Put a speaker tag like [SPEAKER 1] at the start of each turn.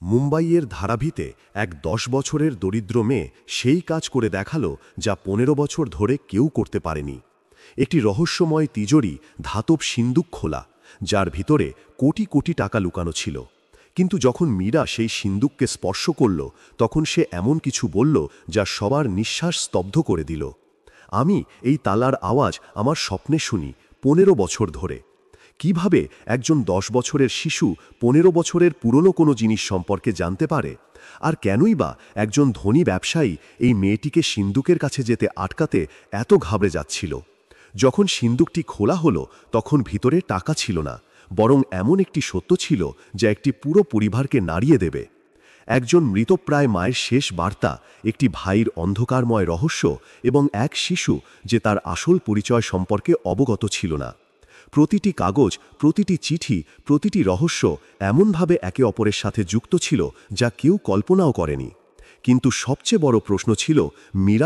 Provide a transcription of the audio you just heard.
[SPEAKER 1] মুম্বাইয়ের ধারাভিতে এক ১০ বছরের দরিদ্র মেয়ে সেই কাজ করে দেখালো যা ১৫ বছর ধরে কেউ করতে পারেনি। একটি রহস্যময় তিজোরি ধাতব সিন্দুক খোলা, যার ভিতরে কোটি কোটি টাকা লুকানো ছিল। কিন্তু যখন মীরা সেই সিন্দুককে স্পর্শ করল, তখন সে এমন কিছু বলল যা সবার নিঃশ্বাস স্তব্ধ করে দিল। আমি এই তালার আওয়াজ আমার স্বপ্নে শুনি ১৫ বছর ধরে। কিভাবে একজন ১০ বছরের শিশু ১৫ বছরের পুরনো কোনো জিনিস সম্পর্কে জানতে পারে? আর কেনই বা একজন ধনী ব্যবসায়ী এই মেয়েটিকে সিন্দুকের কাছে যেতে আটকাতে এত ঘাবড়ে যাচ্ছিল? যখন সিন্দুকটি খোলা হলো, তখন ভিতরে টাকা ছিল না, বরং এমন একটি সত্য ছিল যা একটি পুরো পরিবারকে নাড়িয়ে দেবে। একজন মৃতপ্রায় মায়ের শেষ বার্তা, একটি ভাইয়ের অন্ধকারময় রহস্য এবং এক শিশু যে তার আসল পরিচয় সম্পর্কে অবগত ছিল না। প্রতিটি কাগজ, প্রতিটি চিঠি, প্রতিটি রহস্য এমনভাবে একে অপরের সাথে যুক্ত ছিল যা কেউ কল্পনাও করেনি। কিন্তু সবচেয়ে বড় প্রশ্ন ছিল, মীরা